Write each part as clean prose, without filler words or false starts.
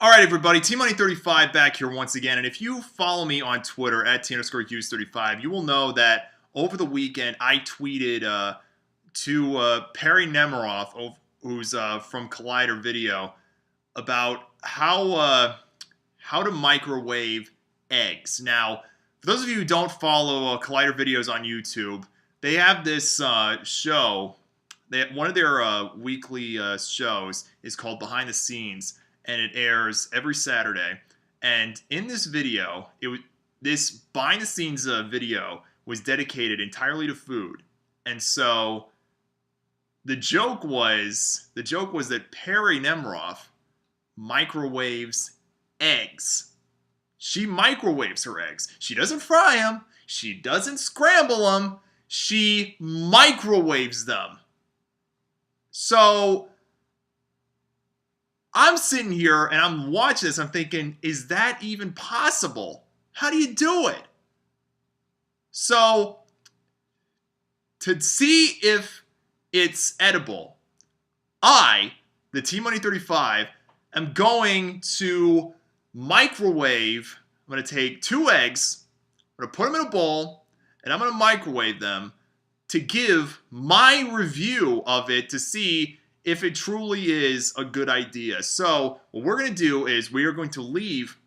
All right, everybody, T-Money35 back here once again. And if you follow me on Twitter at T_Hughes35, you will know that over the weekend I tweeted to Perri Nemiroff, who's from Collider Video, about how to microwave eggs. Now, for those of you who don't follow Collider Videos on YouTube, they have this show. One of their weekly shows is called Behind the Scenes, and it airs every Saturday. And in this video, this behind the scenes video was dedicated entirely to food. And so the joke was that Perri Nemiroff microwaves eggs. She microwaves her eggs. She doesn't fry them. She doesn't scramble them. She microwaves them. So I'm sitting here and I'm watching this. I'm thinking, is that even possible? How do you do it? So to see if it's edible, the T-Money35, am going to microwave. I'm going to take 2 eggs. I'm going to put them in a bowl, and I'm going to microwave them to give my review of it to see if it truly is a good idea. So what we're going to do is we are going to leave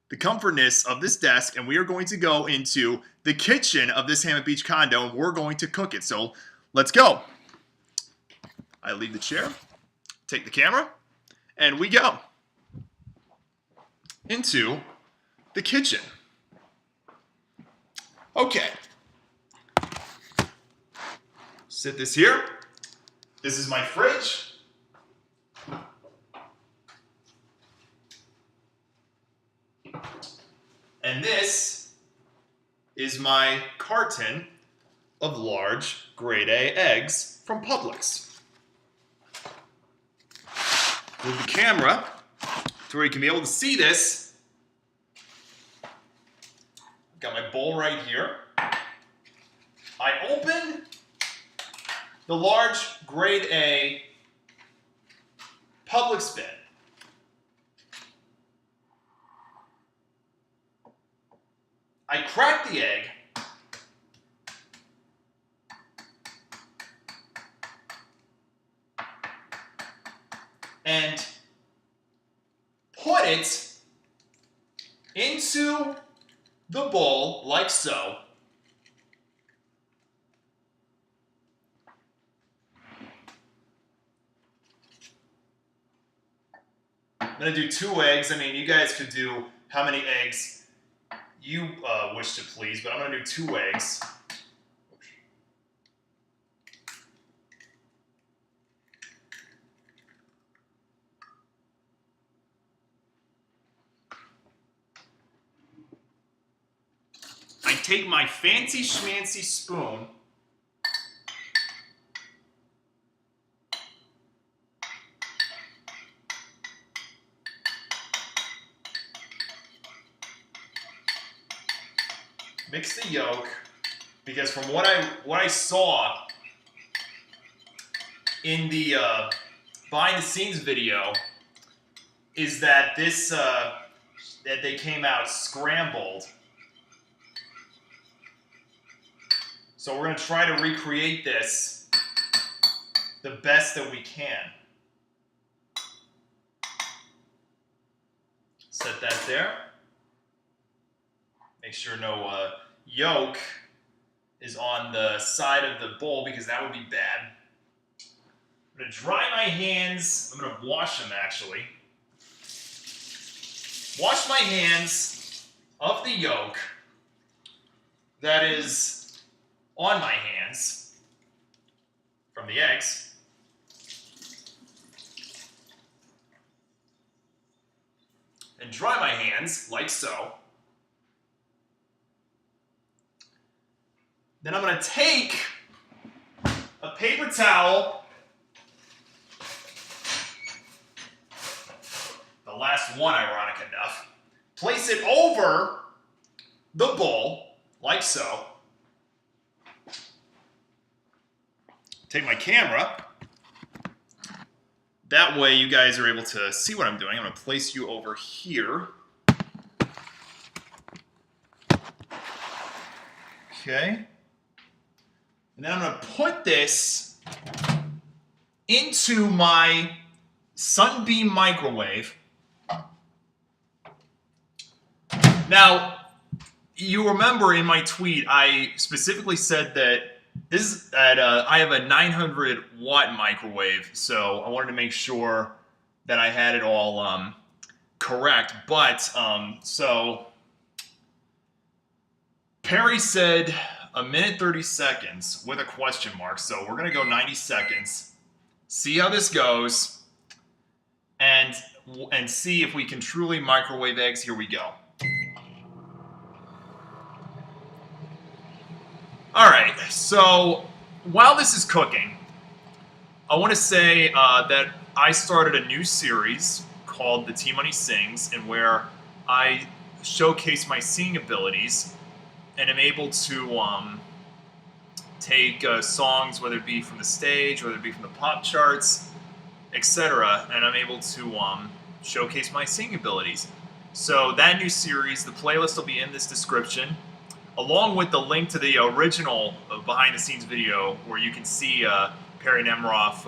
the comfortness of this desk, and we are going to go into the kitchen of this Hammond Beach condo, and we're going to cook it. So let's go. I leave the chair, take the camera, and we go into the kitchen. Okay. Sit this here. This is my fridge. And this is my carton of large grade A eggs from Publix. Move the camera to where you can be able to see this. I've got my bowl right here. I open the large grade A Publix bin. I crack the egg. And put it into the bowl like so. I'm going to do 2 eggs. I mean, you guys could do how many eggs you wish to please, but I'm going to do 2 eggs. I take my fancy schmancy spoon . Mix the yolk, because from what I saw in the behind the scenes video is that this that they came out scrambled. So we're going to try to recreate this the best that we can. Set that there. Make sure no yolk is on the side of the bowl, because that would be bad. I'm going to dry my hands. I'm going to wash them, actually. Wash my hands of the yolk that is on my hands from the eggs. And dry my hands like so. Then I'm going to take a paper towel, the last one ironic enough, place it over the bowl like so. Take my camera, that way you guys are able to see what I'm doing. I'm going to place you over here. Okay. And then I'm going to put this into my Sunbeam microwave. Now, you remember in my tweet, I specifically said that I have a 900-watt microwave, so I wanted to make sure that I had it all correct. But so Perry said a minute 30 seconds with a question mark, so we're gonna go 90 seconds. See how this goes, and see if we can truly microwave eggs. Here we go. All right, so while this is cooking, I want to say that I started a new series called The T-Money Sings, and where I showcase my singing abilities and am able to take songs, whether it be from the stage, whether it be from the pop charts, etc., and I'm able to showcase my singing abilities. So that new series, the playlist will be in this description, along with the link to the original behind-the-scenes video where you can see Perri Nemiroff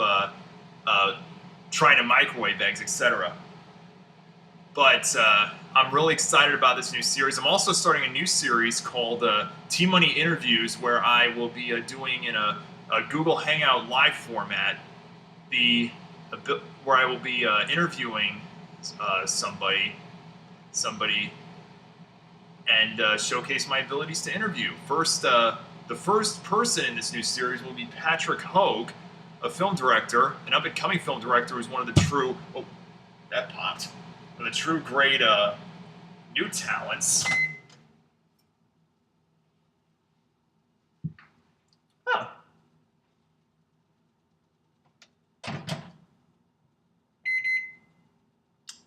trying to microwave eggs, etc. But I'm really excited about this new series. I'm also starting a new series called T-Money Interviews, where I will be doing in a Google Hangout live format, where I will be interviewing somebody, and showcase my abilities to interview. The first person in this new series will be Patrick Hogue, a film director, an up-and-coming film director who's one of the true... Oh, that popped. One of the true great new talents. Huh.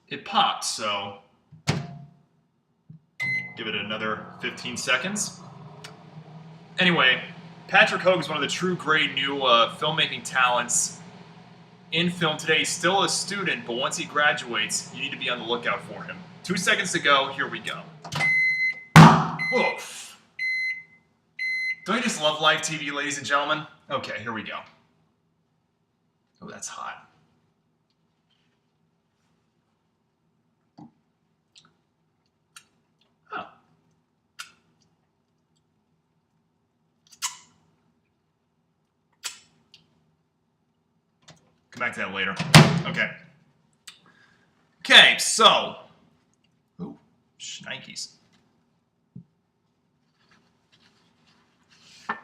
It popped, so... give it another 15 seconds. Anyway, Patrick Hogue is one of the true great new filmmaking talents in film today. He's still a student, but once he graduates, you need to be on the lookout for him. 2 seconds to go. Here we go. Woof. Don't you just love live TV, ladies and gentlemen? Okay, here we go. Oh, that's hot. Come back to that later. Okay. Okay, so. Ooh, shnikes. I'm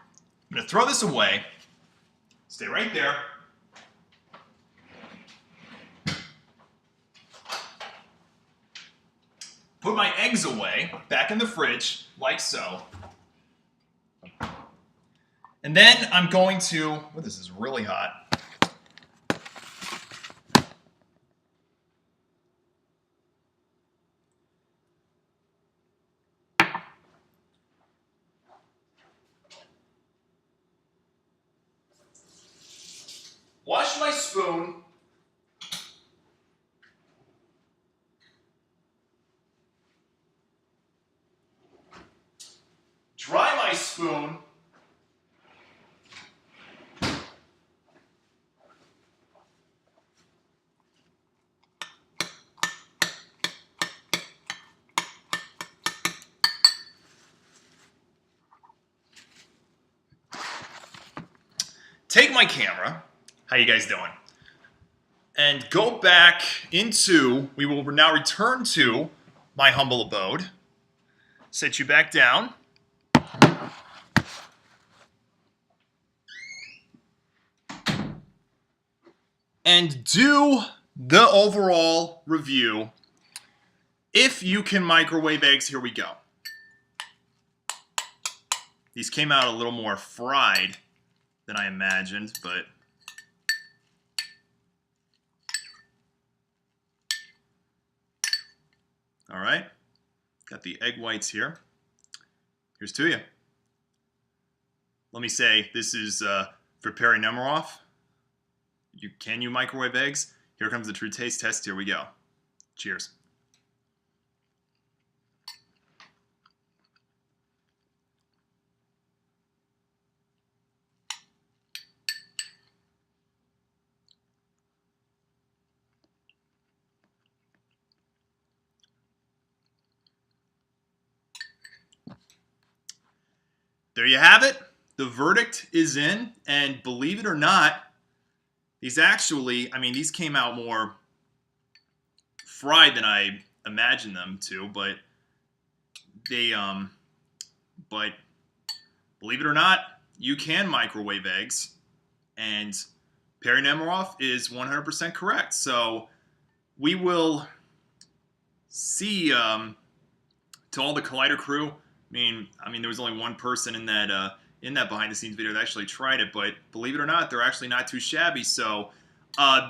going to throw this away. Stay right there. Put my eggs away, back in the fridge, like so. And then I'm going to. Oh, this is really hot. Wash my spoon. Dry my spoon. Take my camera. How you guys doing? And go back into, we will now return to my humble abode. Sit you back down. And do the overall review. If you can microwave eggs, here we go. These came out a little more fried than I imagined, but all right, got the egg whites here. Here's to you. Let me say, this is for Perri Nemiroff. Can you microwave eggs? Here comes the true taste test. Here we go. Cheers. There you have it. The verdict is in, and believe it or not, these actually, I mean, these came out more fried than I imagined them to, but but believe it or not, you can microwave eggs, and Perri Nemiroff is 100% correct. So we will see, to all the Collider crew. I mean, there was only one person in that behind-the-scenes video that actually tried it, but believe it or not, they're actually not too shabby. So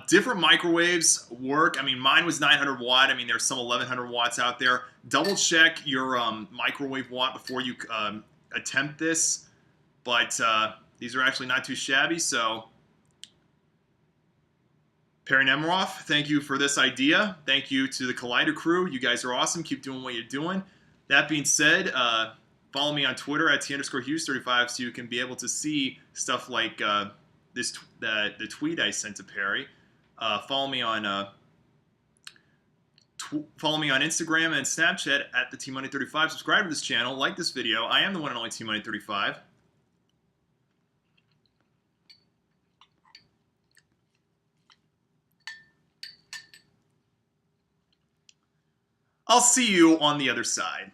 different microwaves work. I mean, mine was 900 watt. I mean, there's some 1100 watts out there. Double check your microwave watt before you attempt this. But these are actually not too shabby. So Perri Nemiroff, thank you for this idea. Thank you to the Collider crew. You guys are awesome. Keep doing what you're doing. That being said, follow me on Twitter at T_Hughes35 so you can be able to see stuff like the tweet I sent to Perri. Follow me on Instagram and Snapchat at the TMoney35. Subscribe to this channel. Like this video. I am the one and only TMoney35. I'll see you on the other side.